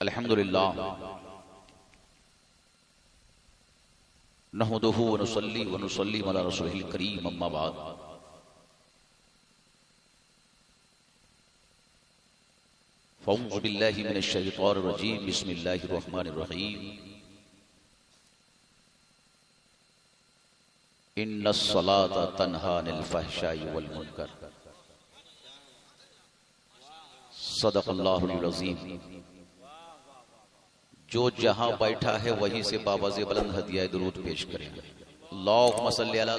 अल्हम्दुलिल्लाह नहमदुहु व नुसल्ली अला रसूलिल करीम अम्मा बाद। फ़अऊज़ु बिल्लाहि मिनश शैतानिर रजीम बिस्मिल्लाहिर रहमानिर रहीम। इन्नस सलाता तन्हा अनिल फ़हशाइ वल मुनकर। सदक़ल्लाहुल अज़ीम। जो जहां बैठा है वहीं से बाबाज़े बुलंद हदिया दुरूद पेश करें। अल्लाहुम्मा सल्ली अला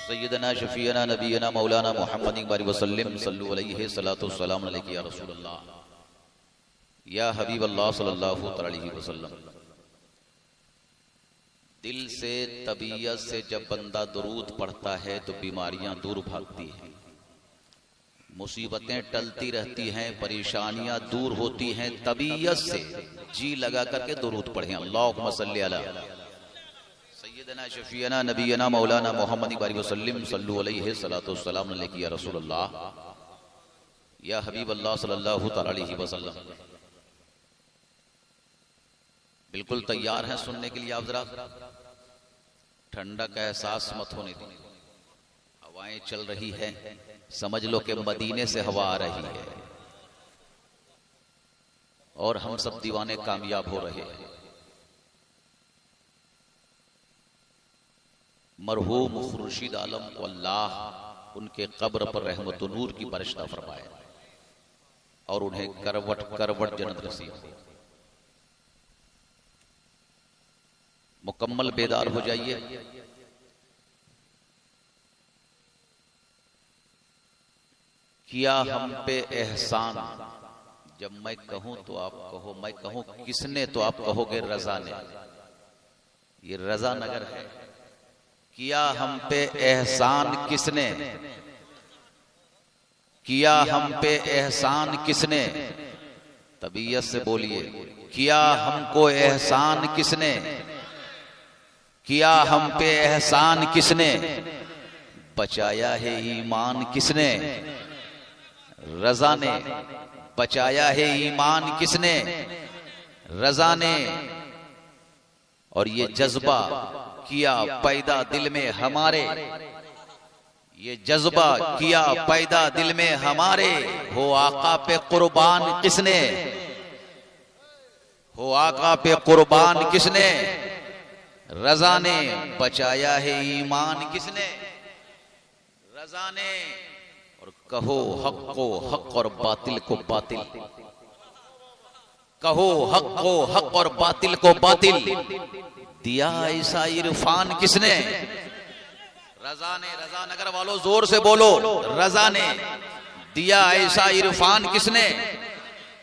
सय्यदना शफीअना नबीना मौलाना मुहम्मदिन वसल्लम सल्लु अलैहि सलातु वस्सलाम अलैका या रसूलल्लाह या हबीबल्लाह सल्लल्लाहु अलैहि वसल्लम। दिल से तबीयत से जब बंदा दुरूद पढ़ता है तो बीमारियां दूर भागती हैं, मुसीबतें टलती रहती हैं, परेशानियां दूर होती हैं। तबीयत से जी लगा करके दुरूद पढ़ें। अल्लाहुम्मा सल्ली अला सय्यदना शफीअना नबीना मौलाना मुहम्मद वसल्लम सल्लु अलैहि सलातु वस्सलाम अलैका या रसूलल्लाह या हबीबल्लाह सल्लल्लाहु अलैहि वसल्लम। बिल्कुल तैयार हैं सुनने के लिए? आप जरा ठंडा का एहसास मत होने दें। हवाएं चल रही है, समझ लो कि मदीने से हवा आ रही है और हम सब दीवाने कामयाब हो रहे हैं। मरहूम खुर्शीद आलम को अल्लाह उनके कब्र पर रहमत नूर की बरशता फरमाए और उन्हें करवट करवट जन्नत नसीब हो। मुकम्मल बेदार हो जाइए। किया हम पे एहसान, जब मैं कहूं तो आप कहो, मैं कहूं किसने तो आप कहोगे रजा ने। ये रजा नगर है। किया हम पे एहसान किसने, किया हम पे एहसान किसने। तबीयत से बोलिए, किया हमको एहसान किसने, किया हम पे एहसान किसने। बचाया है ईमान किसने, रजा ने। बचाया है ईमान किसने, रजा ने। और ये जज्बा किया पैदा दिल में हमारे, ये जज्बा किया पैदा दिल में हमारे। हो आका पे कुर्बान किसने, हो आका पे कुर्बान किसने, रजा ने। बचाया है ईमान किसने, रजा ने। और कहो हक को हक और बातिल को बातिल, कहो हक को हक और बातिल को बातिल। दिया ऐसा इरफान किसने, रजा ने। रजा नगर वालों जोर से बोलो, रजा ने। दिया ऐसा इरफान किसने,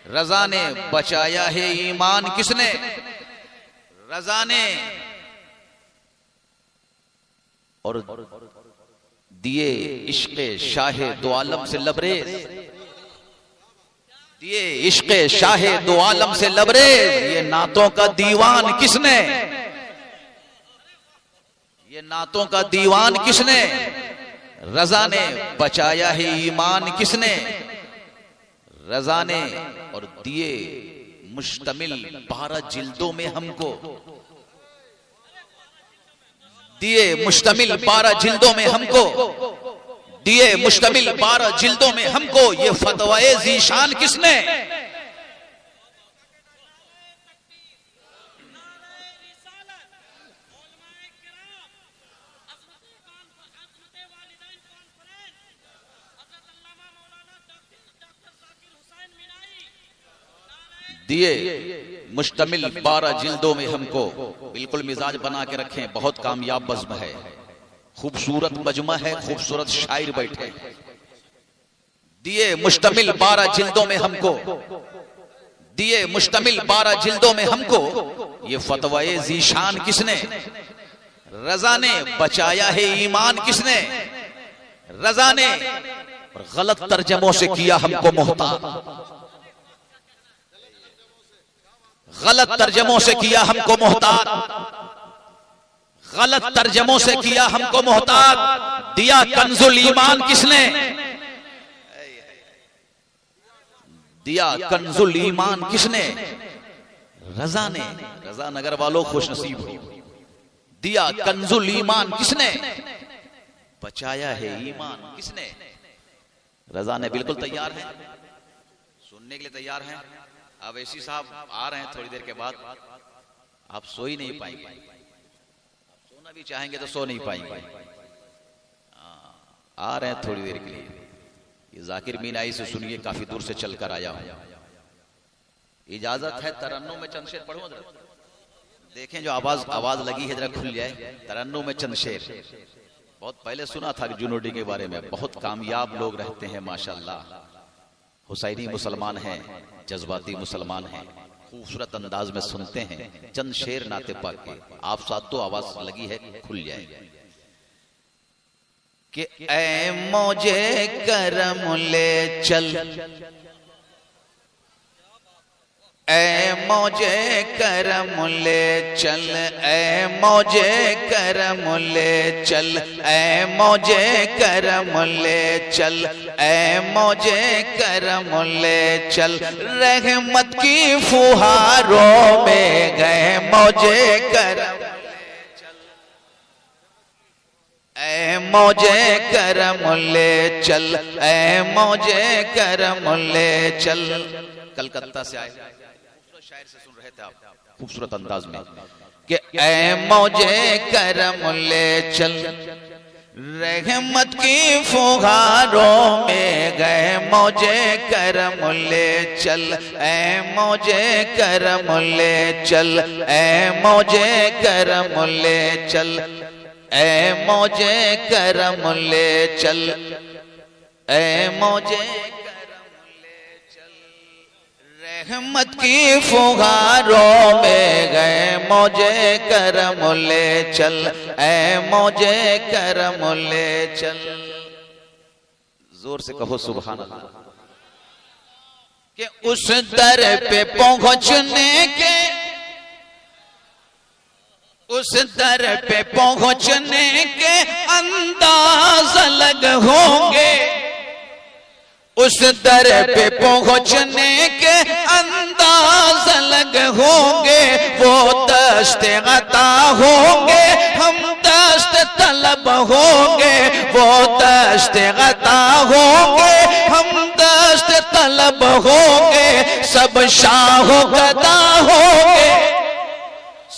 रजा ने। बचाया है ईमान किसने, रजा ने। और दिए इश्क़े शाहे दो आलम से लबरेज, दिए इश्क़े शाहे दो आलम से लबरेज। ये नातों का दीवान किसने, ये नातों का दीवान किसने, रजा ने। बचाया है ईमान किसने, रजा ने। और दिए मुश्तमिल 12 जिल्दों में हमको, दिए मुश्तमिल 12 जिल्दों में हमको, दिए मुश्तमिल 12 जिल्दों में हमको। ये फतवाए ज़ीशान किसने, दिए मुश्तमिल 12 जिल्दों में हमको। बिल्कुल मिजाज बना के रखें, बहुत कामयाब बज़्म है, खूबसूरत मजमा है, खूबसूरत शायर बैठे। दिए मुश्तमिल 12 जिल्दों में हमको, दिए मुश्तमिल 12 जिल्दों में हमको। ये फतवाए ज़ीशान किसने, रजा ने। बचाया है ईमान किसने, रजा ने। और गलत तर्जमों से किया हमको मोहताज, गलत तर्जमों से किया हमको मोहताज, गलत तर्जमों से किया हमको मोहताज। दिया कंजुल ईमान किसने, दिया कंजुल ईमान किसने? रजा ने। रजा नगर वालों खुश नसीब हो। दिया कंजुल ईमान किसने? बचाया है ईमान किसने? रजा ने। बिल्कुल तैयार है, सुनने के लिए तैयार हैं। अवैसी साहब आ रहे हैं थोड़ी देर के बाद। आप सो ही नहीं पाएंगे, सोना भी चाहेंगे तो सो नहीं पाएंगे। आ रहे हैं थोड़ी देर के लिए। ये जाकिर मीनाई से सुनिए, काफी दूर से चलकर आया हूं। इजाजत है तरन्नुम में चंद शेर पढ़ूं? देखें जो आवाज लगी है जरा खुल जाए। तरन्नुम में चंद शेर। बहुत पहले सुना था कि जुनूडी के बारे में, बहुत कामयाब लोग रहते हैं माशाल्लाह। हुसैनी मुसलमान हैं, जज्बाती मुसलमान हैं, खूबसूरत अंदाज में सुनते हैं चंद शेर नाते पाक के। आप साथ तो आवाज लगी है, खुल जाए कि ऐ मौजे करम ले चल, ऐ मौजे करम ले चल, ऐ मौजे करम ले चल, ऐ मौजे करम ले चल, ऐ मौजे करम ले चल। रहमत की फुहारों में गए मौजे करम, ऐ मौजे करम ले चल, ऐ मौजे करम ले चल। कलकत्ता से आए शायर से सुन रहे थे आप खूबसूरत अंदाज में कि ऐ मौजे करम ले चल, रहमत की फुहारों में गए मौजे करम ले चल, ऐ मौजे करम ले चल, ऐ मौजे करम ले चल, ऐ मौजे करम ले चल, ऐ मौजे करम ले चल। रहमत की फुहारों में गए मौजे करम ले चल, ऐ मौजे करम ले चल। जोर से कहो सुभान अल्लाह। कि उस दर पे पहुंचने के, उस दर पे पहुंचने के अंदाज अलग होंगे, उस दर पे पहुंचने के अंदाज अलग होंगे। वो दस्ते अता होंगे, हम दस्त तलब होंगे। वो दस्ते अता होंगे, हम दस्त तलब होंगे। सब शाहो गदा होंगे,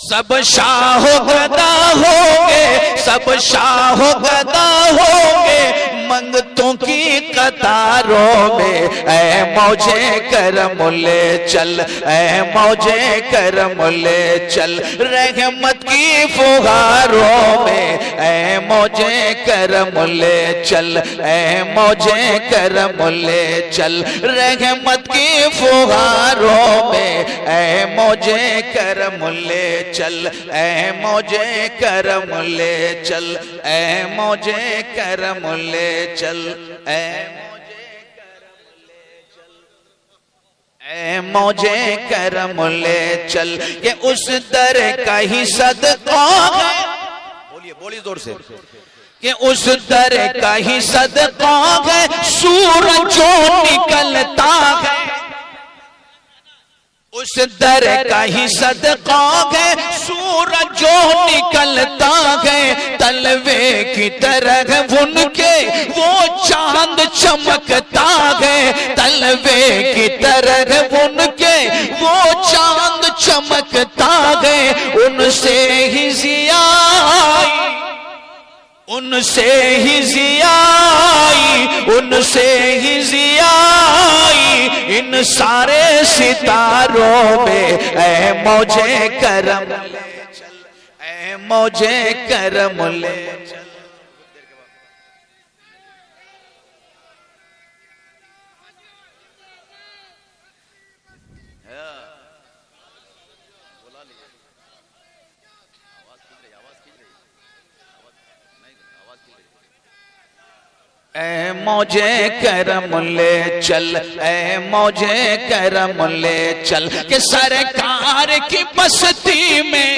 सब शाहो गदा होंगे, सब शाहो गदा होंगे। मंगतों की कतारों में ऐ मौजे करम ले चल, ऐ मौजे करम ले चल। रहमत की फुहारों में ऐ मौजे करम ले चल, ऐ मौजे करम ले चल। रहमत की फुहारों में ऐ मौजे करम ले चल, ऐ मौजे करम ले चल, ऐ मौजे करम ले चल, ऐ मौजे करम ले चल, ऐ मौजे करम ले चल। ये उस दर का ही सदका है, बोलिए बोलिए जोर से, कि उस दर का ही सदका है सूरज जो निकलता है। उस दर का ही सदका है सूरज जो निकलता है। तलवे की तरह उनके वो चांद चमकता है। तलवे की तरह उनके वो चांद चमकता है। उनसे ही जियाई, उनसे ही जियाई, उनसे ही जियाई इन सारे सितारों में। ऐ मौजे करम ले चल, ऐ मौजे करम ले चल। ऐ मौजे करम ले चल, ऐ मौजे करम ले चल। कि सरकार की बस्ती में,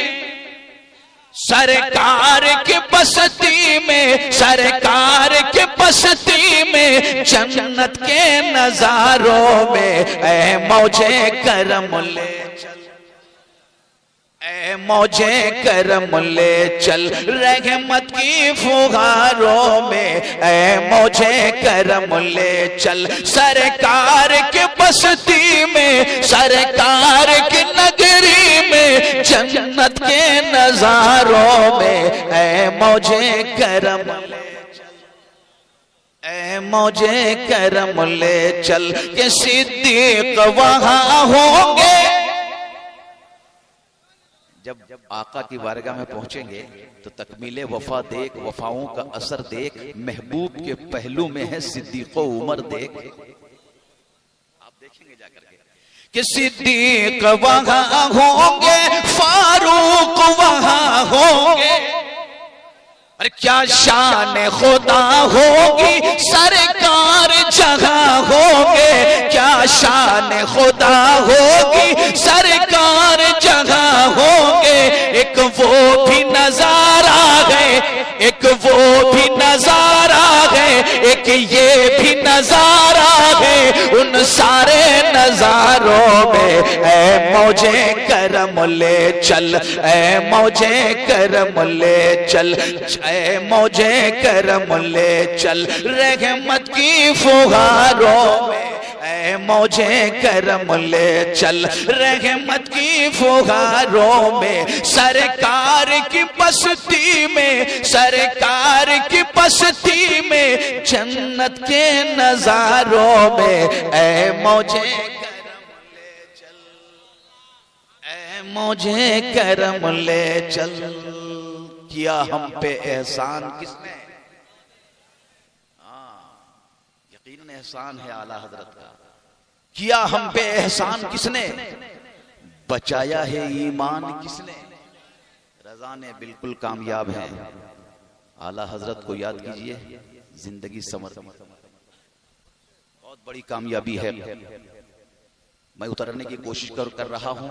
सरकार के बस्ती में, सरकार के बस्ती में, जन्नत के नजारों में, ऐ मौजे करम ले चल, ऐ मौजे करम ले चल, रहमत की फुहारों में, ऐ मौजे करम ले चल। सरकार के बस्ती में, सरकार की नगरी में, जन्नत के नजारों में, ऐ मौजे करम ले चल, ऐ मौजे करम ले चल, के सिद्दीक वहां होंगे। जब आका की बारगाह में पहुंचेंगे तो तकमीले वफा देख, वफाओं का असर देख, महबूब के पहलू में है सिद्दीक़ो उमर देख। आप देखेंगे जाकर के कि सिद्दीक वहां होंगे, फारूक वहां होंगे। अरे क्या शान खुदा होगी, सरकार जगह होंगे। क्या शान खुदा होगी, सरकार जगह होंगे। एक वो भी नजारा है, एक वो भी नजारा है, एक ये भी नजारा है। उन सारे नजारों में ऐ मौजे करम ले चल, ऐ मौजे करम ले चल, ऐ मौजे करम ले चल, रहमत की फुहारों में, ऐ मौजे करम ले चल, रहमत की फुहारों में। सरकार की बस्ती में, सरकार की बस्ती में, जन्नत के नजारों में, ऐ मौजे करम ले चल, ऐ मौजे करम ले चल। किया हम पे एहसान किसने? यकीनन एहसान है आला हजरत का। किया हम पे एहसान किसने? बचाया है ईमान किसने? रजा ने बिल्कुल कामयाब है। आला हजरत को याद कीजिए, जिंदगी समर बहुत बड़ी कामयाबी है। मैं उतरने की कोशिश कर रहा हूं।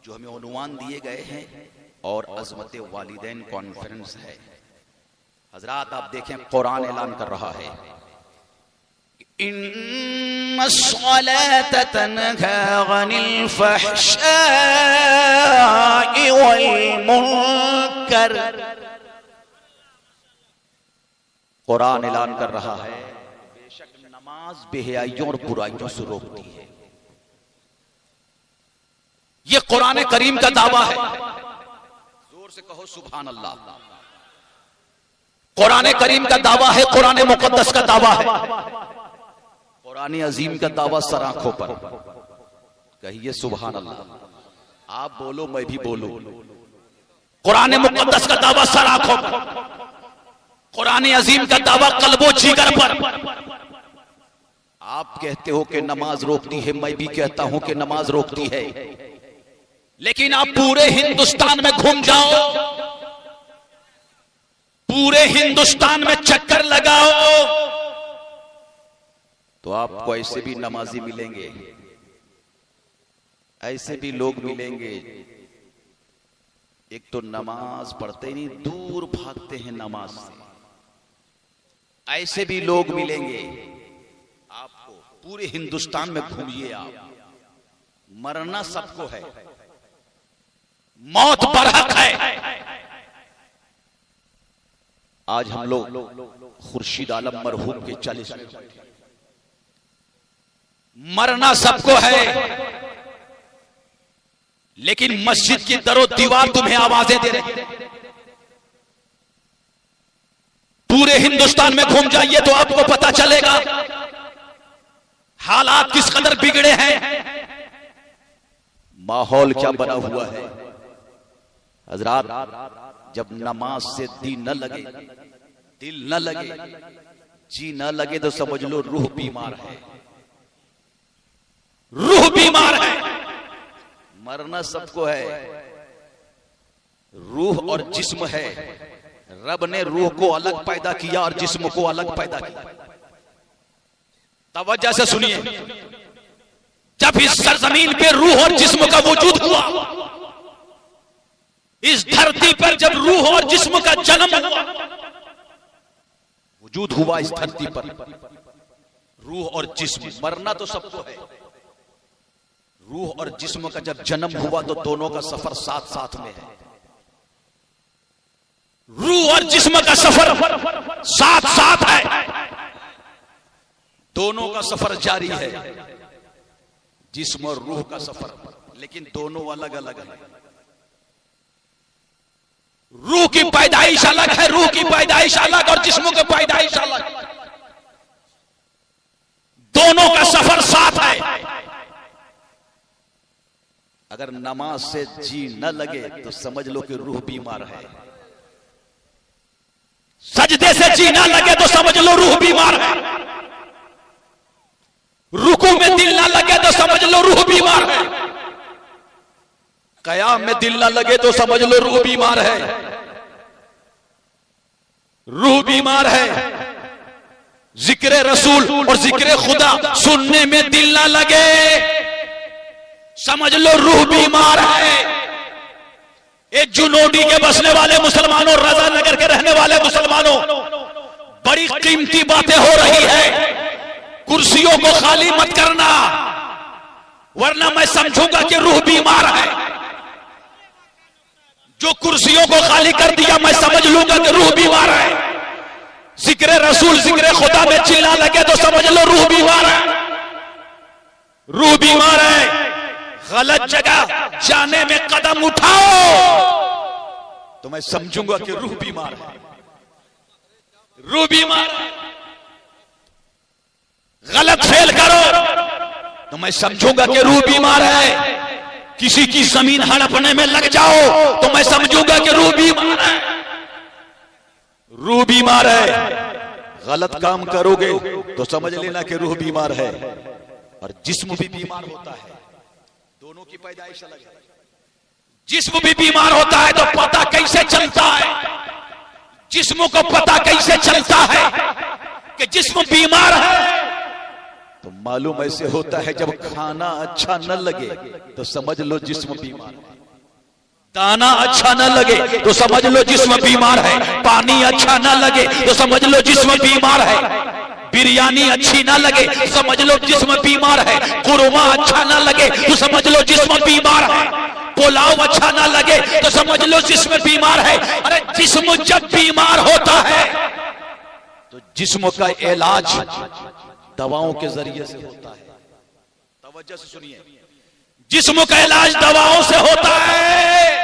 जो हमें उन्वान दिए गए हैं और अज़मत वालिदैन कॉन्फ्रेंस है। हजरात आप देखें, कुरान ऐलान कर रहा है, इन्नस्सलात तन्हा अनिल फहशाई वल मुनकर। कुरान ऐलान कर रहा है, बेशक नमाज बेहयाइयों और बुराइयों से रोकती है। यह कुरान करीम का दावा है। जोर से कहो सुभान अल्लाह। कुरान करीम का दावा है, कुरान मुकद्दस का दावा है, कुरान अजीम का दावा सर आंखों पर। कहिए सुभान अल्लाह। आप बोलो, मैं भी बोलूं। कुरान मुकद्दस का दावा सर आंखों पर, कुरान अजीम का दावा कल्बो जिगर पर। आप कहते हो कि नमाज रोकती है, मैं भी कहता हूं कि नमाज रोकती है। लेकिन आप पूरे हिंदुस्तान में घूम जाओ, पूरे हिंदुस्तान में चक्कर लगाओ, तो आपको ऐसे भी नमाजी मिलेंगे, ऐसे भी लोग मिलेंगे। एक तो नमाज पढ़ते ही नहीं, दूर भागते हैं नमाज से। ऐसे भी लोग मिलेंगे आपको। पूरे हिंदुस्तान में घूमिए आप। मरना सबको है, मौत बरहक है। आज हम लोग खुर्शीद आलम मरहूम के 40 मरना सबको है, लेकिन मस्जिद की दरो दीवार तुम्हें आवाजें दे रही। पूरे हिंदुस्तान में घूम जाइए तो आपको पता चलेगा हालात किस कदर बिगड़े हैं, माहौल क्या बना हुआ है। हजरात, जब नमाज से दिल न लगे, दिल न लगे, जी न लगे, तो समझ लो रूह बीमार है, रूह बीमार है। मरना सबको है, रूह और जिस्म है। रब ने रूह को अलग पैदा किया और जिस्म को अलग पैदा किया। तवज्जो से सुनिए, जब इस सरजमीन पे रूह और जिस्म का वजूद हुआ, इस धरती पर जब रूह और जिस्म का जन्म हुआ, वजूद हुआ इस धरती पर, रूह और जिस्म, मरना तो सबको है। रूह और जिस्म का जब जन्म हुआ तो दोनों का सफर साथ साथ में है। रूह और जिस्म का सफर साथ साथ है, दोनों का सफर जारी है, जिस्म और रूह का सफर, लेकिन दोनों अलग अलग है। रूह की पैदाइश अलग है, रूह की पैदाइश अलग और जिस्म की पैदाइश अलग, दोनों का सफर साथ है। अगर नमाज से जी न लगे तो समझ लो कि रूह बीमार है, सजदे से जी न लगे तो समझ लो रूह बीमार है, रुकू में दिल ना लगे तो समझ लो रूह बीमार है, कयाम में दिल ना लगे तो समझ लो रूह बीमार है, रूह बीमार है। जिक्र रसूल और जिक्र खुदा सुनने में दिल ना लगे, समझ लो रूह बीमार है। एक जुनूडी के बसने वाले मुसलमानों, रजा नगर के रहने वाले मुसलमानों, बड़ी कीमती बातें हो रही है, कुर्सियों को खाली मत करना, वरना मैं समझूंगा कि रूह बीमार है। जो कुर्सियों को खाली कर दिया मैं समझ लूंगा कि रूह बीमार है। जिक्र रसूल जिक्र खुदा में चिल्ला लगे तो समझ लो रूह बीमार है, रूह बीमार है। गलत जगह जाने में कदम उठाओ तो मैं समझूंगा कि रूह बीमार है, रूह बीमार है। गलत फेल करो तो मैं समझूंगा कि रूह बीमार है। किसी की जमीन हड़पने में लग जाओ तो मैं समझूंगा कि रूह बीमार है, रूह बीमार है। गलत काम करोगे तो समझ लेना कि रूह बीमार है। और जिस्म भी बीमार होता है, दोनों की पैदाइश अलग है। जिस्म भी बीमार होता है तो पता कैसे चलता है, जिस्म को पता कैसे चलता है कि जिस्म बीमार है? तो मालूम ऐसे होता है जब खाना अच्छा न लगे तो समझ लो जिस्म बीमार है, दाना अच्छा न लगे तो समझ लो जिस्म बीमार है, पानी अच्छा न लगे तो समझ लो जिस्म बीमार है, बिरयानी अच्छी ना लगे समझ लो जिस्म बीमार है, कुरमा अच्छा ना लगे तो समझ लो जिस्म बीमार है, पुलाव अच्छा ना लगे तो समझ लो जिस्म बीमार है। अरे जिस्म जब बीमार होता है तो जिस्म का इलाज दवाओं के जरिए से होता है। तवज्जो से सुनिए, जिस्म का इलाज दवाओं से होता है,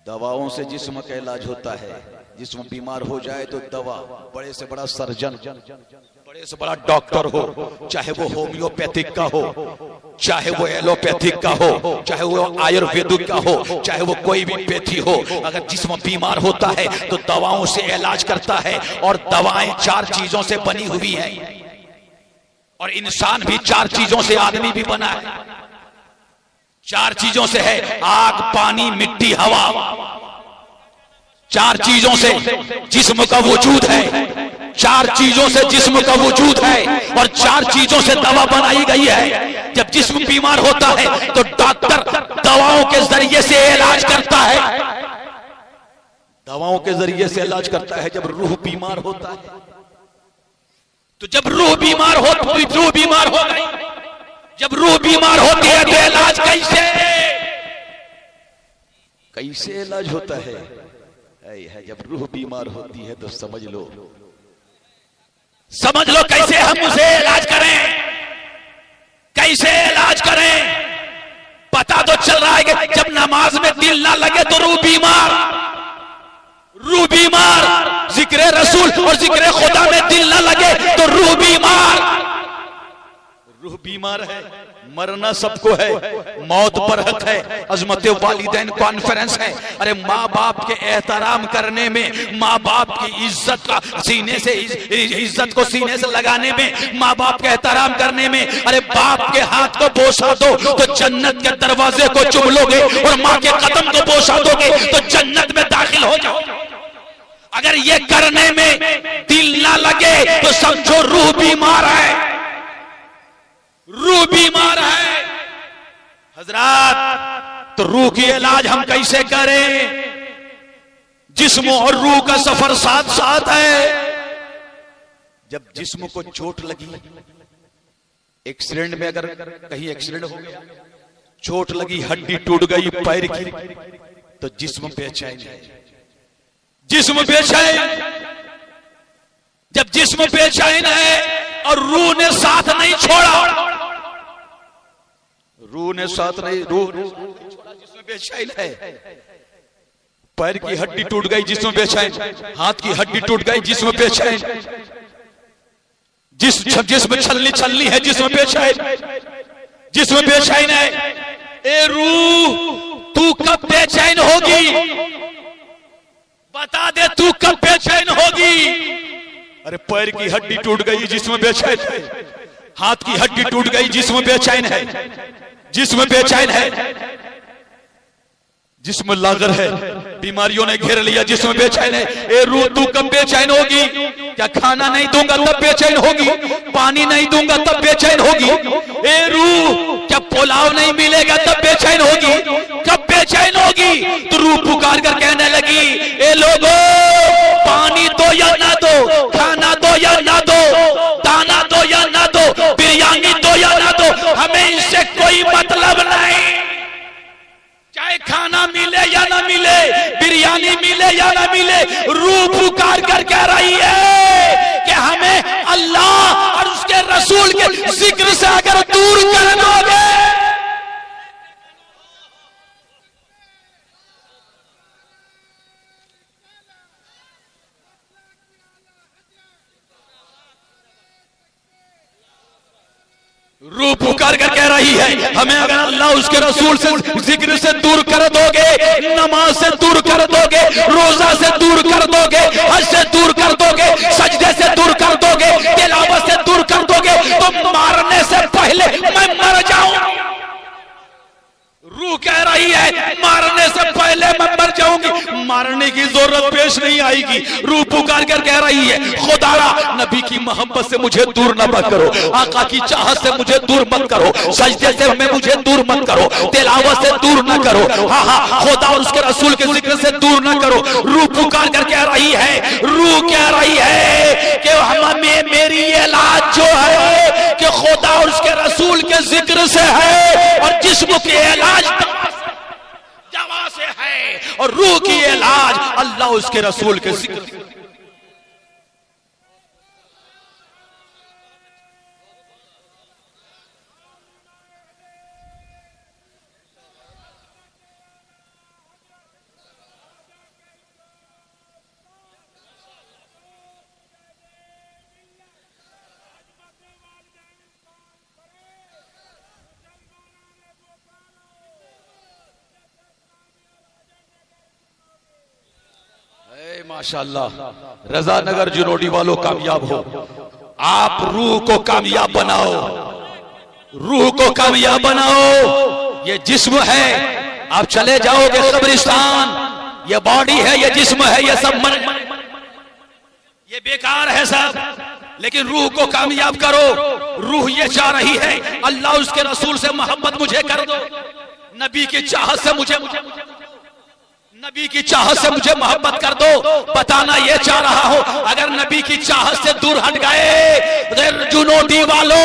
दवाओं से जिस्म का इलाज होता है। जिस्म बीमार हो जाए तो दवा, बड़े से बड़ा सर्जन, बड़े से बड़ा डॉक्टर हो, चाहे वो होम्योपैथिक का हो, चाहे वो एलोपैथिक का हो, चाहे वो आयुर्वेदिक का हो, चाहे वो कोई भी पैथी हो, अगर जिस्म बीमार होता है तो दवाओं से इलाज करता है। और दवाएं 4 चीजों से बनी हुई हैं और इंसान भी 4 चीजों से आदमी भी बना है। 4 चीजों से है, आग, पानी, मिट्टी, हवा। 4 चीजों से जिस्म का वजूद है, 4 चीजों से जिस्म का वजूद है और 4 चीजों से दवा बनाई गई है। जब जिस्म बीमार होता है तो डॉक्टर दवाओं के जरिए से इलाज करता है, दवाओं के जरिए से इलाज करता है। जब रूह बीमार होता है तो जब रूह बीमार हो, रूह बीमार हो गई, जब रूह बीमार होती है तो इलाज कैसे, कैसे इलाज होता है? जब रूह बीमार होती है तो समझ लो कैसे हम उसे इलाज करें, कैसे इलाज करें। पता तो चल रहा है कि जब नमाज में दिल ना लगे तो रूह बीमार, रूह बीमार। जिक्र रसूल और जिक्र खुदा में दिल ना लगे तो रूह बीमार, रूह बीमार है। मरना सबको है, मौत पर हक है। अजमत वालिदैन कॉन्फ्रेंस है। अरे माँ बाप के एहतराम करने में, माँ बाप की इज्जत का सीने से, इज्जत को सीने से लगाने में, माँ बाप के एहतराम करने में, अरे बाप के हाथ को बोसा दो तो जन्नत के दरवाजे को चुम लोगे और माँ के कदम को बोसा दोगे तो जन्नत में दाखिल हो जाओ। अगर ये करने में दिल ना लगे तो समझो रूह बीमार है, रूह बीमार है। हजरात, तो रूह की इलाज हम कैसे करें? जिस्म और रूह का सफर साथ साथ है। जब जिस्म को चोट लगी, एक्सीडेंट में अगर कहीं एक्सीडेंट हो गया, चोट लगी, हड्डी टूट गई पैर की, तो जिस्म बेचैन है, जिस्म बेचैन। जब जिस्म बेचैन है और रूह ने साथ नहीं छोड़ा, रूह ने साथ नहीं, रूह जिस्म बेचैन है। पैर की हड्डी टूट गई, जिस्म बेचैन। हाथ की हड्डी टूट गई, जिस्म बेचैन। जिस्म छलनी है, जिस्म बेचैन, जिस्म बेचैन है। ए रूह, तू कब बेचैन होगी? बता दे, तू कब बेचैन होगी? अरे पैर की हड्डी टूट गई, जिस्म बेचैन है। हाथ की हड्डी टूट गई, जिस्म बेचैन है, जिस्म बेचैन है। जिस्म लागर है, बीमारियों ने घेर लिया, जिस्म बेचैन है। ए रूह, तू कब बेचैन होगी? क्या खाना नहीं दूंगा तब बेचैन होगी? पानी नहीं दूंगा तब बेचैन होगी? ए रूह, क्या पुलाव नहीं मिलेगा तब बेचैन होगी? कब बेचैन होगी? तो रूह पुकार कर कहने लगी, ए लोगों, पानी दो या ना दो, खाना दो या ना दो, दाना दो या ना दो, बिरयानी दो या ना दो, हमें इससे कोई मतलब नहीं। चाहे खाना मिले या ना मिले, बिरयानी मिले या ना मिले, रूह पुकार कर कह रही है कि हमें अल्लाह और उसके रसूल के जिक्र से अगर दूर कर दोगे, रूह पुकार कर कह रही है, हमें अगर अल्लाह उसके रसूल से जिक्र से दूर कर दोगे, नमाज से दूर कर दोगे, रोजा से दूर कर दोगे, हज से दूर कर दोगे, सजदे से दूर कर दोगे, तिलावत से दूर कर दोगे, तो मारने से पहले मैं मर जाऊं। रूह कह रही है, मारने से पहले मैं मर जाऊंगी, मारने की जरूरत पेश नहीं आएगी। रूह पुकार कर कह रही है, खुदारा नबी की मोहब्बत से मुझे दूर न मत करो, आका की चाहत से मुझे दूर मत करो, सजदे से मैं मुझे दूर मत करो, तिलावत से दूर न करो, हाँ खुदा और उसके रसूल के जिक्र से दूर न करो। रूह पुकार कर कह रही है, रूह कह रही है कि हमें मेरी इलाज जो है कि खुदा और उसके रसूल के जिक्र से है, और जिस्म के इलाज दवा से है, और रूह की इलाज अल्लाह उसके रसूल के जिक्र से। माशाअल्लाह, रजा नगर जुनोडी वालों कामयाब हो। आप रूह को कामयाब बनाओ, रूह को कामयाब बनाओ। ये जिस्म है, आप चले जाओगे कब्रिस्तान, ये बॉडी है, ये जिस्म है, ये सब ये बेकार है सब। लेकिन रूह को कामयाब करो। रूह ये चाह रही है, अल्लाह उसके रसूल से मोहब्बत मुझे कर दो, नबी की चाहत से मुझे नबी की चाहत से मुझे मोहब्बत कर दो। बताना ये चाह रहा हो, अगर नबी की चाहत से दूर हट गए जुनूदी वालों,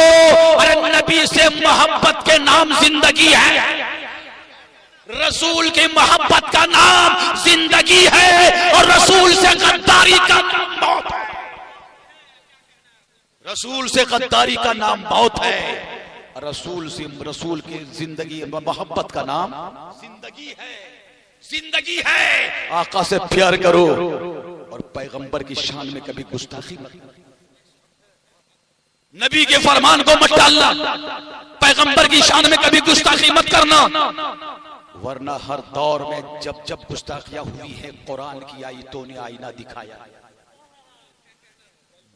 अरे नबी से मोहब्बत के नाम जिंदगी है, रसूल की मोहब्बत का नाम जिंदगी है, और रसूल से गद्दारी का नाम मौत है। रसूल से गद्दारी का नाम मौत है, रसूल की जिंदगी मोहब्बत का नाम जिंदगी है, जिंदगी है। आका से प्यार करो और पैगंबर की शान में कभी गुस्ताखी मत, नबी के फरमान को मत टालना, पैगंबर की शान में कभी गुस्ताखी मत करना, वरना हर दौर में जब जब गुस्ताखियां हुई है, कुरान की आयतों ने आईना दिखाया।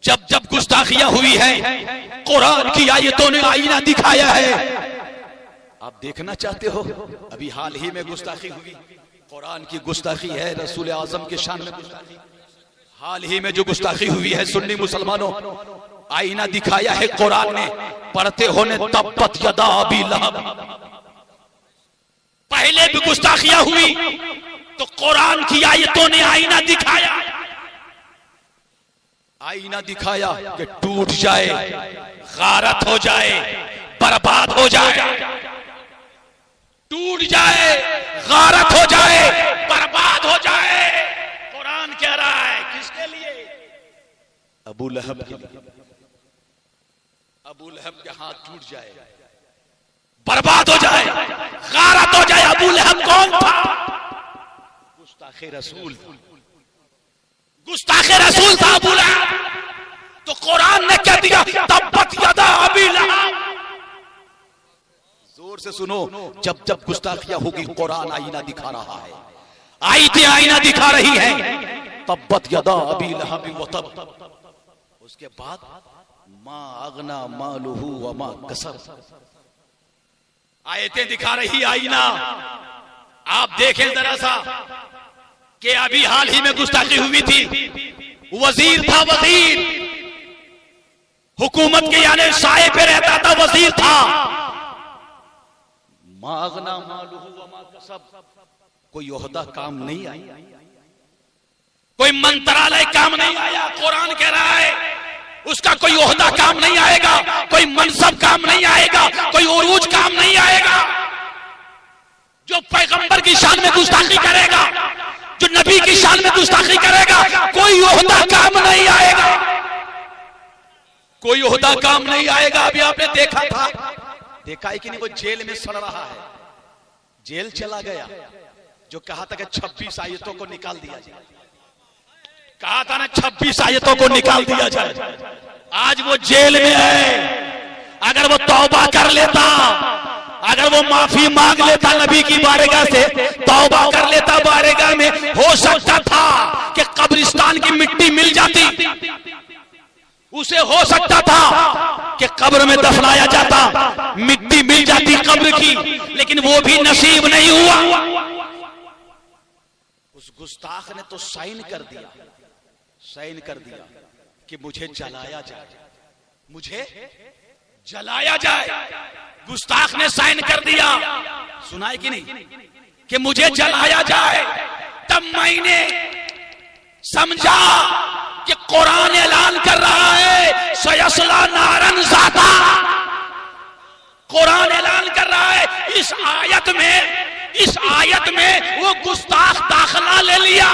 जब जब गुस्ताखियां हुई है, कुरान की आयतों ने आईना दिखाया है। आप देखना चाहते हो, अभी हाल ही में गुस्ताखी हुई, कुरान की गुस्ताखी है, रसूल आजम के शान में गुस्ताखी। हाल ही में जो गुस्ताखी हुई है सुन्नी मुसलमानों, आईना दिखाया है कुरान ने, पढ़ते होने तब्बत यदा अबी लहब, पहले भी गुस्ताखियां हुई तो कुरान की आयतों ने आईना दिखाया, आईना दिखाया कि टूट जाए, गारत हो जाए, बर्बाद हो जाए, टूट जाए, गारत हो जाए, बर्बाद हो जाए। कुरान कह रहा है किसके लिए? अबू लहब के लिए। अबू लहब के हाथ टूट जाए, बर्बाद हो जाए, गारत हो जाए। अबू लहब कौन था? गुस्ताखे रसूल, गुस्ताखे रसूल था अबू लहब। तो कुरान ने क्या दिया? तब्बत यदा अबी लहब। जोर से सुनो, जब जब गुस्ताखियां होगी कुरान आईना दिखा रहा है, आयतें आईना दिखा रही है। तब्बत यदा अबी लहब व तब, उसके बाद मा अगना मालुहु व मा कसब। आयतें दिखा रही आईना। आप देखें जरा सा कि अभी हाल ही में गुस्ताखी हुई थी, वजीर था, वजीर हुकूमत के यानी साए पे रहता था, वजीर था। मागना मालूहु व मा कसब, कोई ओहदा काम नहीं आया, कोई मंत्रालय काम नहीं आया। कुरान कह रहा है उसका कोई ओहदा काम नहीं आएगा, कोई मनसब काम नहीं आएगा, कोई उरूज काम नहीं आएगा। जो पैगंबर की शान में गुस्ताखी करेगा, जो नबी की शान में गुस्ताखी करेगा, कोई ओहदा काम नहीं आएगा, कोई ओहदा काम नहीं आएगा। अभी आपने देखा था, देखा है कि नहीं, वो जेल में सड़ रहा है, जेल चला गया। जो कहा था कि 26 आयतों को निकाल दिया जाए, कहा था ना 26 आयतों को निकाल दिया जाए, आज वो जेल में है। अगर वो तौबा कर लेता, अगर वो माफी मांग लेता नबी की बारगाह से, तौबा कर लेता बारगाह में, हो सकता था कि कब्रिस्तान की मिट्टी मिल जाती, उसे हो सकता था कि कब्र में दफनाया जाता, मिट्टी मिल जाती कब्र की, लेकिन वो भी नसीब नहीं हुआ। उस गुस्ताख ने तो साइन कर दिया, साइन कर दिया कि मुझे जलाया जाए, मुझे जलाया जाए। गुस्ताख ने साइन कर दिया, सुना है कि नहीं, कि मुझे जलाया जाए। तब मैंने समझा कि कुरान ऐलान कर रहा है सयस्ला नारन ज़ाता। कुरान ऐलान कर रहा है इस आयत में, इस आयत में वो गुस्ताख दाखिला ले लिया,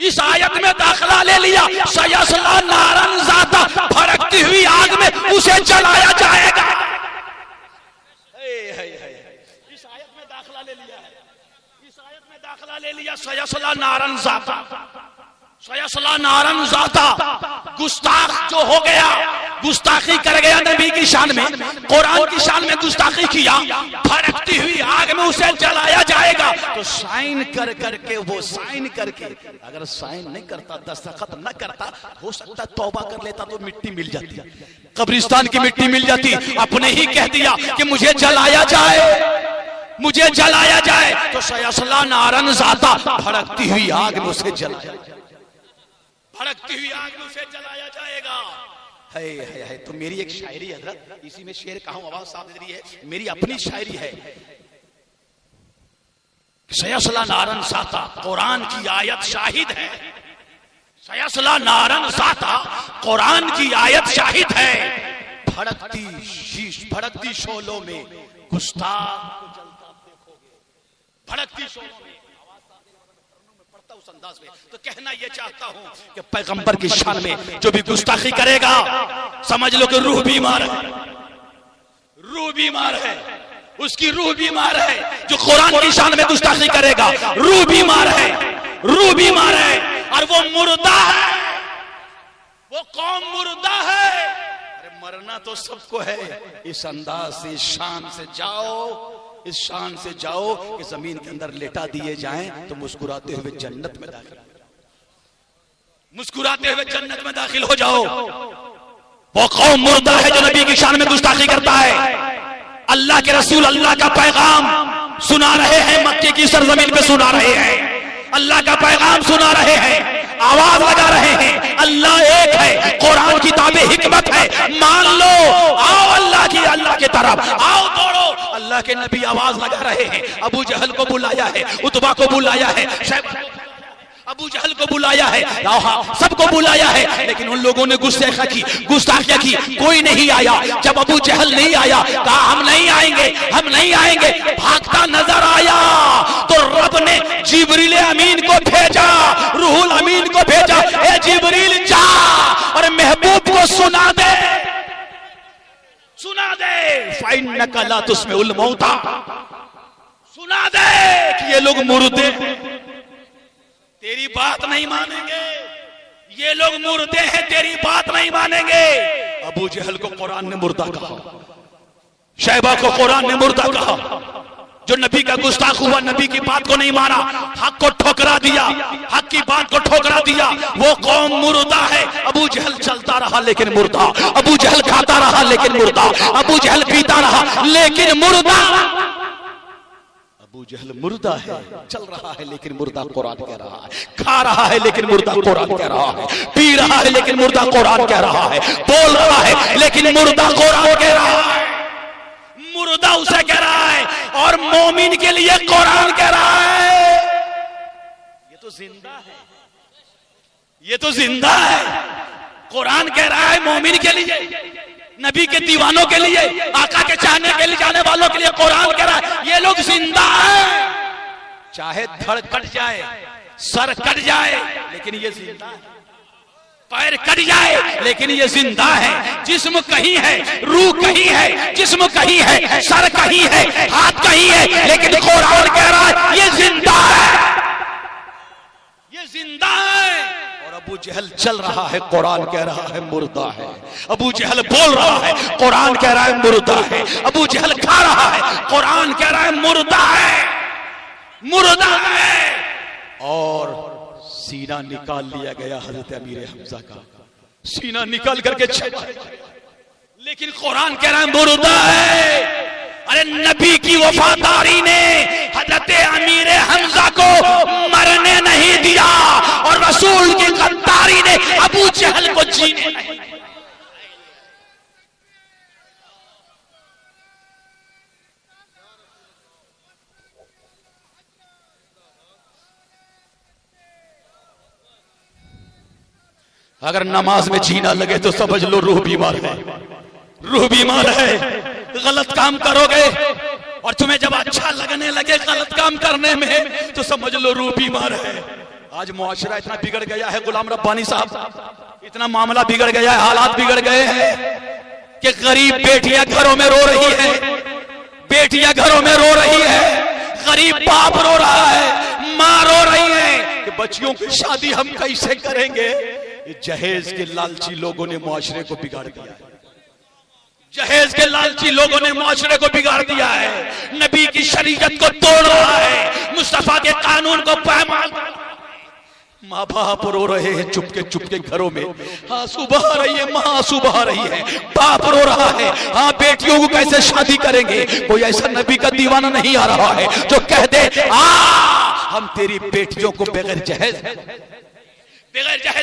इस आयत में दाखिला ले लिया। सयस्ला नारन ज़ाता, भड़कती हुई आग में उसे जलाया जाएगा। इस आयत में दाखिला ले लिया है, इस आयत में दाखिला ले लिया। सयस्ला नारन ज़ाता, सयस्ला नारन ज़ाता। गुस्ताख जो हो गया, गुस्ताखी कर गया नबी की शान में, कुरान की शान में गुस्ताखी किया, भड़कती हुई आग में उसे जलाया जाएगा। तो साइन कर करके, वो साइन करके, अगर साइन नहीं करता, दस्तखत न करता, हो सकता तौबा कर लेता तो मिट्टी मिल जाती, कब्रिस्तान की मिट्टी मिल जाती। अपने ही कह दिया कि मुझे जलाया जाए, मुझे जलाया जाए। तो सयस्ला नारन ज़ाता, भड़कती हुई आग में उसे जलाया, भड़कती हुई आग में उसे जलाया जाएगा। है। तो मेरी एक शायरी है हज़रत, इसी में शेर कहा हूं, आवाज साफ दे रही है, मेरी अपनी शायरी है। सयस्ला नारन ज़ाता, कुरान की आयत शाहिद है। सयस्ला नारन ज़ाता, कुरान की आयत शाहिद है। भड़कती शोलों में गुस्ताख को जलता देखोगे, भड़कती शोलों में। उस अंदाज में तो कहना यह चाहता हूं कि पैगंबर की शान में जो भी गुस्ताखी करेगा, समझ लो कि रूह बीमार है, रूह बीमार है, उसकी रूह बीमार है। जो कुरान की शान में गुस्ताखी करेगा, रूह बीमार है, रूह बीमार है, और वो मुर्दा है, वो कौम मुर्दा है। अरे मरना तो सबको है। इस अंदाज से, इस शान से जाओ, इस शान से जाओ कि जमीन के अंदर लेटा दिए जाएं तो मुस्कुराते हुए जन्नत में दाखिल, मुस्कुराते हुए जन्नत में दाखिल हो जाओ। वो कौम मुर्दा है जो नबी की शान में गुस्ताखी करता है। अल्लाह के रसूल अल्लाह का पैगाम सुना रहे हैं, मक्के की सरजमीन पे सुना रहे हैं, अल्लाह का पैगाम सुना रहे हैं, आवाज लगा रहे हैं, अल्लाह एक है, कुरान किताब हिकमत है, मान लो, आओ अल्लाह की तरफ, आओ दौड़ो अल्लाह के नबी आवाज लगा रहे हैं, अबू जहल को बुलाया है, उतबा को बुलाया है, अबू जहल को बुलाया है, सबको बुलाया है, लेकिन उन लोगों ने गुस्ताखियां की, कोई नहीं आया। जब अबू जहल नहीं आया, कहा हम नहीं आएंगे, हम नहीं आएंगे। भागता नजर आया तो रब ने जिब्रील अमीन को भेजा, रूहुल अमीन को भेजा, ए जिब्रील जा और महबूब को सुना दे, सुना दे, फाइन्नका ला तुस्मिउल मौता, सुना दे कि ये लोग मुर्दे, तेरी बात नहीं मानेंगे, ये लोग मुर्दे हैं, तेरी बात नहीं मानेंगे। अबू जहल को कुरान ने मुर्दा कहा, शैबा को कुरान ने मुर्दा कहा, जो नबी का गुस्ताख हुआ, नबी की बात को नहीं माना, हक को ठोकरा दिया, हक की बात को ठोकरा दिया, वो कौम मुर्दा है। अबू जहल चलता रहा लेकिन मुर्दा, अबू जहल खाता रहा लेकिन मुर्दा, अबू जहल पीता रहा लेकिन मुर्दा। अबू जहल मुर्दा है, चल रहा है लेकिन मुर्दा कुरान कह रहा है, खा रहा है लेकिन मुर्दा कुरान कह रहा है, पी रहा है लेकिन मुर्दा कुरान कह रहा है, बोल रहा है लेकिन मुर्दा कुरान कह रहा है। मुर्दा उसे कह रहा है और मोमिन के लिए कुरान कह रहा है। ये तो जिंदा है, ये तो जिंदा है। कुरान कह रहा है मोमिन के लिए, नबी के दीवानों के लिए, आका के चाहने के लिए, जाने वालों के लिए कुरान कह रहा है। ये लोग जिंदा है, चाहे धड़ कट जाए, सर कट जाए, लेकिन ये जिंदा है, पैर कट जाए लेकिन ये जिंदा है। जिस्म कहीं है, रूह कहीं है, जिस्म कहीं है, सर कहीं है, हाथ कहीं है, लेकिन कुरान कह रहा है ये जिंदा है, ये जिंदा है। और अबू जहल चल रहा है, कुरान कह रहा है मुर्दा है। अबू जहल बोल रहा है, कुरान कह रहा है मुर्दा है। अबू जहल खा रहा है, कुरान कह रहा है मुर्दा है, मुर्दा है। और सीना निकाल लिया गया हजरत अमीर हमजा का, सीना निकाल करके छेड़ा, लेकिन कुरान कह रहा है मुर्दा है। अरे नबी की वफादारी ने हजरत अमीर हमजा को मरने नहीं दिया और रसूल की गद्दारी ने अबू जहल को जीने नहीं दिया। अगर नमाज में जीना लगे तो समझ लो रूह बीमार है, रूह बीमार है। गलत काम करोगे और तुम्हें जब अच्छा लगने लगे गलत काम करने में तो समझ लो रूह बीमार है। आज मुआशरा इतना बिगड़ गया है, गुलाम रब्बानी साहब, इतना मामला बिगड़ गया है, हालात बिगड़ गए हैं कि गरीब बेटियां घरों में रो रही है, बेटियां घरों में रो रही है, गरीब बाप रो रहा है, माँ रो रही है कि बच्चियों की शादी हम कैसे करेंगे। जहेज के लालची लोगों ने मुआशरे को बिगाड़ दिया है, जहेज के लालची लोगों ने मुआशरे को बिगाड़ दिया है, नबी की शरीयत को तोड़ रहा है, मुस्तफा के कानून को पायमाल। माँ बाप रो रहे हैं चुपके चुपके घरों में, आंसू बहा रही है, माँ आंसू बहा रही है, बाप रो रहा है, हाँ बेटियों को कैसे शादी करेंगे। कोई ऐसा नबी का दीवाना नहीं आ रहा है जो कह दे हम तेरी बेटियों को बगैर जहेज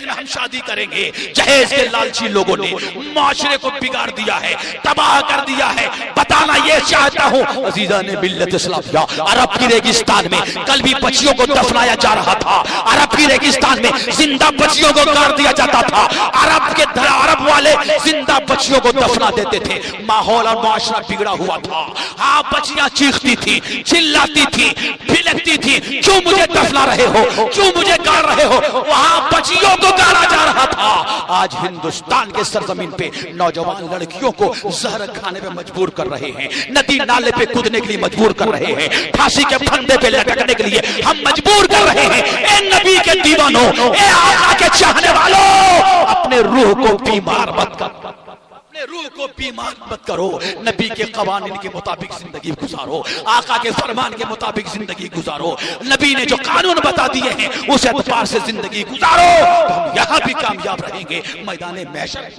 में हम शादी करेंगे। जहेज के लालची लोगों ने माशरे को बिगाड़ दिया है, तबाह कर दिया है। बताना ये चाहता हूँ अजीजा ने मिल्लत इस्लामिया, अरब की रेगिस्तान में कल भी बच्चियों को दफनाया जा रहा था, अरब की रेगिस्तान में जिंदा बच्चियों को गाड़ दिया जाता था, अरब वाले जिंदा बच्चियों को दफना देते थे। माहौल और माशरा बिगड़ा हुआ था। हाँ, बच्चियां चीखती थी, चिल्लाती थी, भिलकती थी, क्यों मुझे दफना रहे हो, क्यों मुझे गाड़ रहे हो। वहां बच्चियों को गाड़ा जा रहा था। आज हिंदुस्तान के सरजमीन पे नौजवान लड़कियों को जहर खाने पे मजबूर कर रहे हैं, नदी नाले पे कूदने के लिए मजबूर कर रहे हैं, फांसी के फंदे पे लटकने के लिए हम मजबूर कर रहे हैं। ए नबी के दीवानों, ए आका के चाहने वालों, अपने रूह को बीमार मत करो, अपने रूह को बीमार मत करो। नबी के कवानीन के मुताबिक जिंदगी गुजारो, आका के फरमान के मुताबिक जिंदगी गुजारो। नबी ने जो कानून बता दिए हैं उस एतबार से जिंदगी गुजारो, तो हम यहाँ भी कामयाब रहेंगे, मैदान महशर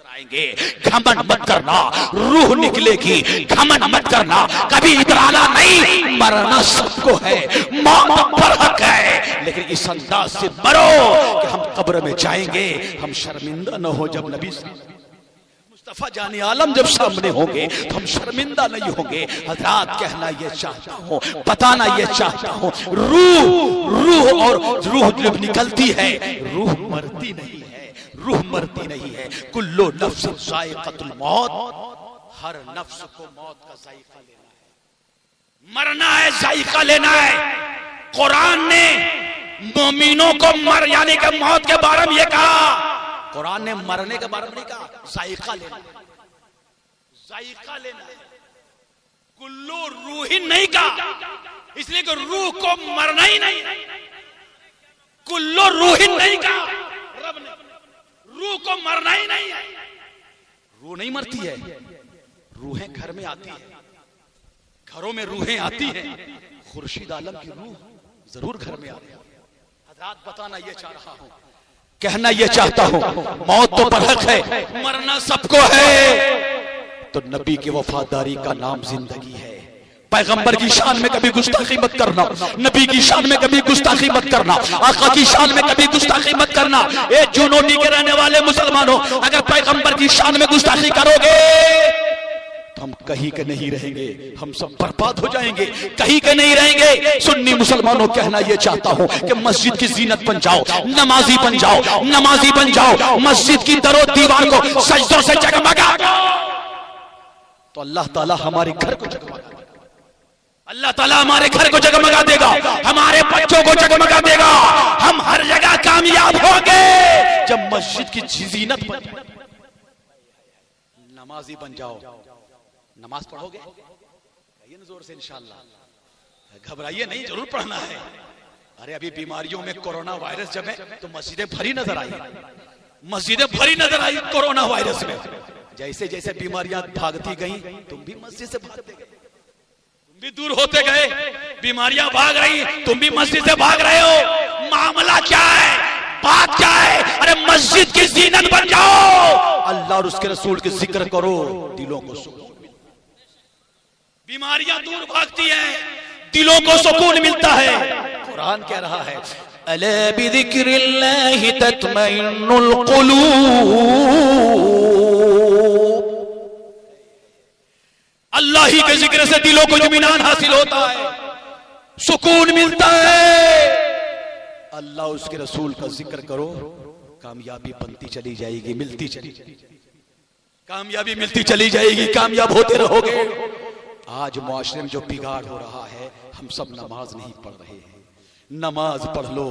आएंगे। घमंड मत करना, रूह निकलेगी। घमंड मत करना, कभी इतराना नहीं, मरना सबको है, मौत पर हक है, लेकिन इस अंदाज से मरो कि हम कब्र में जाएंगे, हम शर्मिंदा न हो। जब नबी मुस्तफा जाने आलम जब सामने होंगे तो हम शर्मिंदा नहीं होंगे। हजरात कहना ये चाहता हूँ, बताना ये चाहता हूँ, रूह और रूह जब निकलती है रूह मरती नहीं है, रूह मरती नहीं है। कुल्लो नफ्स ज़ाइक़तुल मौत, हर नफ्स को मौत का जायका लेना है, मरना है, जायका लेना है। कुरान ने मोमिनों को मर यानी कि मौत के बारे में ये कहा, कुरान ने मरने के बारे में नहीं कहा, जायका लेना, जायका लेना। कुल्लू रूहिन नहीं कहा, इसलिए कि रूह को मरना ही नहीं। कुल्लू रूहिन नहीं कहा रब ने, रूह को मरना ही नहीं है। रूह नहीं मरती है, रूहें घर में आती है, घरों में रूहें आती हैं। खुर्शीद आलम की रूह जरूर घर में आ रही है। हज़रात बताना ये चाह रहा हूं, कहना ये चाहता हूं, मौत तो परहक है, मरना सबको है। तो नबी की वफादारी का नाम जिंदगी है। पैगंबर की शान में कभी गुस्ताखी मत करना, नबी की शान में कभी गुस्ताखी मत करना, आका की शान में कभी गुस्ताखी मत करना। ए जुनूनी के रहने वाले मुसलमानों, अगर पैगंबर की शान में गुस्ताखी करोगे तो हम कहीं के नहीं रहेंगे, हम सब बर्बाद हो जाएंगे, कहीं के नहीं रहेंगे। सुन्नी मुसलमानों, कहना यह चाहता हूं कि मस्जिद की जीनत बन जाओ, नमाजी बन जाओ, नमाजी बन जाओ, मस्जिद की दरो दीवार को सजदों से जगमगा तो अल्लाह ताला हमारे घर को जगमगा देगा, अल्लाह ताला हमारे घर को जगमगा देगा, हमारे बच्चों को जगमगा देगा। हम हर जगह कामयाब होंगे जब मस्जिद की जीनत बन जाए। नमाजी बन जाओ, नमाज पढ़ोगे, कहिए ना जोर से इंशाअल्लाह, घबराइए नहीं, जरूर पढ़ना है। अरे अभी बीमारियों में कोरोना वायरस जब है तो मस्जिदें भरी नजर आई, मस्जिदें भरी नजर आई कोरोना वायरस में। जैसे जैसे बीमारियां भागती गई, तुम भी मस्जिद से भागते गए, तुम भी दूर होते गए, बीमारियां भाग रही, तुम भी मस्जिद से भाग रहे हो। मामला क्या है, बात क्या है? अरे मस्जिद की जीनत बन जाओ, अल्लाह और उसके रसूल के जिक्र करो, दिलों को सुकून, बीमारियां दूर भागती हैं, दिलों को सुकून मिलता है। कुरान कह रहा है, अला बिज़िक्रिल्लाहि तत्मइन्नुल क़ुलूब, अल्लाह ही के जिक्र से दिलों को इत्मीनान हासिल होता है, सुकून मिलता है। अल्लाह उसके रसूल का जिक्र करो, कामयाबी बनती चली जाएगी, मिलती चली जाएगी, कामयाबी मिलती चली जाएगी, कामयाब होते रहोगे। आज मुआशरे में जो बिगाड़ हो रहा है, हम सब नमाज नहीं पढ़ रहे हैं। नमाज पढ़ लो,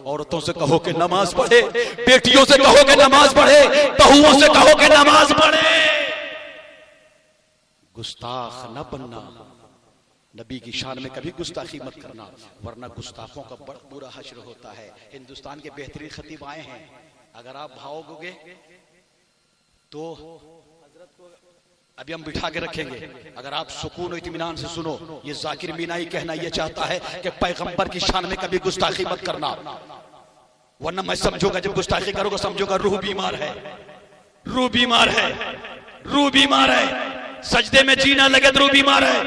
औरतों से कहो कि नमाज पढ़े, बेटियों से कहो कि नमाज पढ़े, बहुओं से कहो कि नमाज पढ़े। गुस्ताख न बनना, नबी की शान में कभी गुस्ताखी मत करना, वरना गुस्ताखों का बड़ा बुरा हश्र होता है। हिंदुस्तान के बेहतरीन खतीब आए हैं, अगर आप भागोगे तो अभी हम बिठा के रखेंगे, अगर आप सुकून और इत्मीनान से सुनो। ये जाकिर मीनाई कहना यह चाहता है कि पैगंबर की शान में कभी गुस्ताखी मत करना, वरना मैं समझूंगा जब गुस्ताखी करोगे समझूंगा रूह बीमार है, रूह बीमार है, रूह बीमार है। सजदे में जीना लगे तो रूह बीमार है,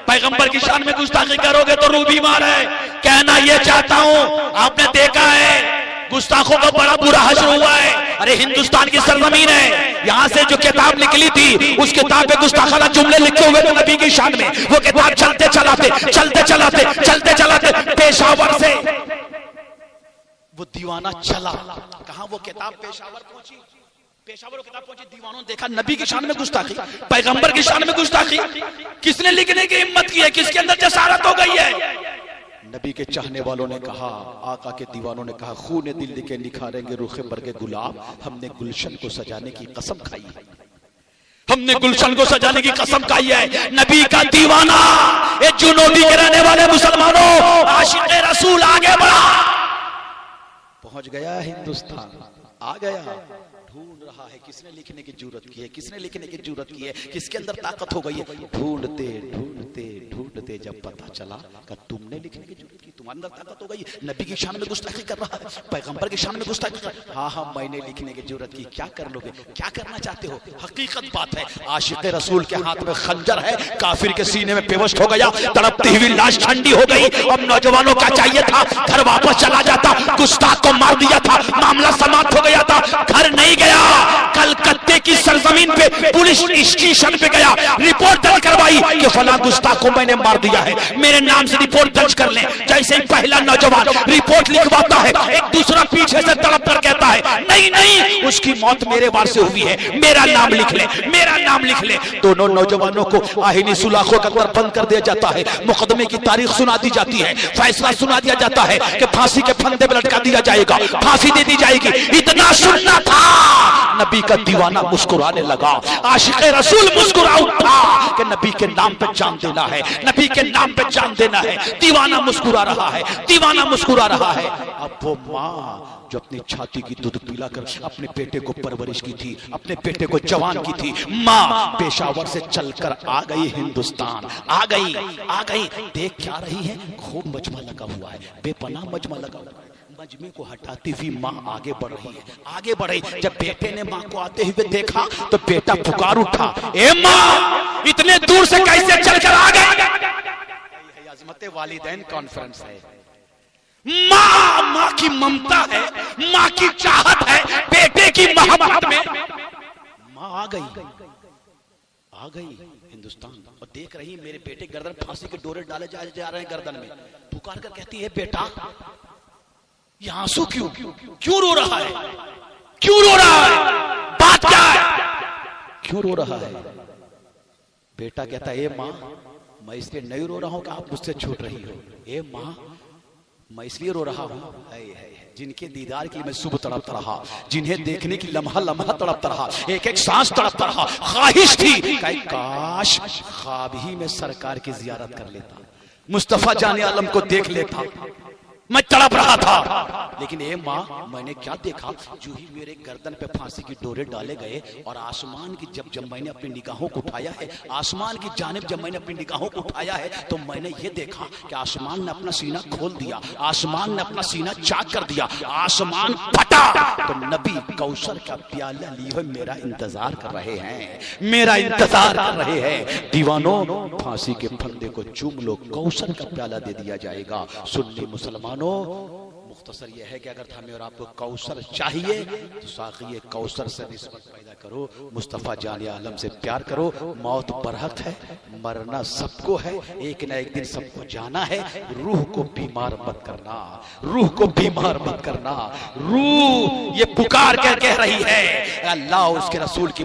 पैगंबर की शान में गुस्ताखी करोगे तो रूह बीमार है। कहना यह चाहता हूं, आपने देखा है गुस्ताखों का बड़ा बुरा हश्र हुआ है। अरे हिंदुस्तान की सरजमीन है, यहाँ से जो किताब निकली थी उस किताब पे गुस्ताखाना जुमले लिखे हुए थे नबी की शान में। वो किताब चलते चलाते चलते चलाते चलते चलाते पेशावर से वो दीवाना चला, कहां वो किताब पेशावर पहुंची, पेशावर किताब पहुंची, दीवानों ने देखा नबी की शान में गुस्ताखी, पैगंबर की शान में गुस्ताखी। किसने लिखने की हिम्मत की है, किसके अंदर जसारत हो गई है? नबी के चाहने वालों ने कहा, आका के दीवानों ने कहा, खून दिल के निखारेंगे रुखे बरगे गुलाब, हमने गुलशन को सजाने की कसम खाई है, हमने गुलशन को सजाने की कसम खाई है। नबी का दीवाना, ये जुनूबी के रहने वाले मुसलमानों, आशिक़े रसूल आगे बढ़ा, पहुंच गया हिंदुस्तान, आ गया, ढूंढ रहा है किसने लिखने की जरूरत की है, किसने लिखने की जरूरत की है, किसके अंदर ताकत हो गई है। ढूंढते ढूंढते ढूंढते डूबते जब पता चला कि तुमने लिखने की जरूरत की, तुम्हारे अंदर ताकत हो गई, नबी की शान में गुस्ताखी कर रहा है, पैगंबर की शान में गुस्ताखी कर, हाँ हाँ मैंने लिखने की जरूरत की, क्या कर लोगे, क्या करना चाहते हो? हकीकत बात है, आशिक रसूल के हाथ में खंजर है, काफिर के सीने में बेहोश हो गया, तड़पती हुई लाश ठंडी हो गई। अब नौजवानों का चाहिए था घर वापस चला जाता, गुस्ताख को मार दिया था, मामला समाप्त हो गया था, घर नहीं गया, कलकत्ते की सरजमीन पे पुलिस स्टेशन पे गया, रिपोर्ट दर्ज करवाई कि फला गुस्ताख को मैंने मार दिया है, मेरे नाम से रिपोर्ट दर्ज कर लें। जैसे ही पहला नौजवान रिपोर्ट लिखवाता है, एक दूसरा पीछे से तड़प कर कहता है नहीं नहीं उसकी मौत मेरे वार से हुई है, मेरा नाम लिख ले, मेरा नाम लिख ले। दोनों नौजवानों को आहिनी सुलाखों का द्वार बंद कर दिया जाता है, मुकदमे की तारीख सुना दी जाती है, फैसला सुना दिया जाता है कि फांसी के फंदे में लटका दिया जाएगा, फांसी दे दी जाएगी। इतना सुनना था, नबी का दीवाना मुस्कुराने लगा, आशिक रसूल मुस्कुरा उठा कि नबी के नाम पे जान देना है, नबी के नाम पे जान देना है। दीवाना मुस्कुरा रहा है, दीवाना मुस्कुरा रहा है। अब वो माँ जो अपनी छाती की दूध पिलाकर अपने बेटे को परवरिश की थी, अपने बेटे को जवान की थी, माँ पेशावर से चलकर आ गई हिंदुस्तान, आ गई। देख क्या रही है, खूब मजमा लगा हुआ है, बेपनाह मजमा लगा हुआ है। मजमे को हटाती हुई माँ आगे बढ़ रही है, आगे बढ़ी। जब बेटे ने माँ को आते हुए देखा तो बेटा पुकार उठा, ए माँ इतने दूर से कैसे चलकर आ गए? अज़मत वालिदैन कॉन्फ्रेंस है, माँ की ममता है, माँ की चाहत है, बेटे की मोहब्बत में माँ आ गई हिंदुस्तान और देख रही मेरे बेटे गर्दन फांसी के डोरे डाले जा रहे हैं गर्दन में। पुकार कर कहती है बेटा ये आंसू क्यों रो रहा है, क्यों रो रहा है, बात क्या है, क्यों रो रहा है? बेटा कहता है ए माँ मैं इसलिए नहीं रो रहा हूं कि आप मुझसे छूट रही हो, ए माँ मैं इसलिए रो रहा हूं जिनके दीदार के लिए मैं सुबह तड़पता रहा, जिन्हें देखने की लम्हा लम्हा तड़पता रहा, एक एक सांस तड़पता रहा। ख्वाहिश थी काश ख्वाब ही में सरकार की जियारत कर लेता, मुस्तफा जाने आलम को देख लेता, मैं तड़प रहा था। लेकिन ए माँ मैंने क्या देखा, जो ही मेरे गर्दन पे फांसी की डोरे डाले गए और आसमान की जब मैंने अपनी निगाहों को उठाया है, आसमान की जानिब जब मैंने अपनी निगाहों को उठाया है तो मैंने ये देखा कि आसमान ने अपना सीना खोल दिया, आसमान ने अपना सीना चाक कर दिया, आसमान फटा तो नबी कौसर का प्याला लिए हुए मेरा इंतजार कर रहे हैं, मेरा इंतजार कर रहे हैं। दीवानों फांसी के फंदे को चूम लो, कौसर का प्याला दे दिया जाएगा। सुन्नी मुसलमान मुख्तसर यह है कि अगर हमें और आपको कौसर चाहिए तो साक़ी कौसर से निस्बत पैदा करो, मुस्तफ़ा जाने आलम से प्यार करो। मौत बरहक है, मरना सबको है, एक न एक दिन सबको जाना है। रूह को बीमार मत करना, रूह को बीमार मत करना। रूह ये पुकार कर कह रही है अल्लाह उसके रसूल की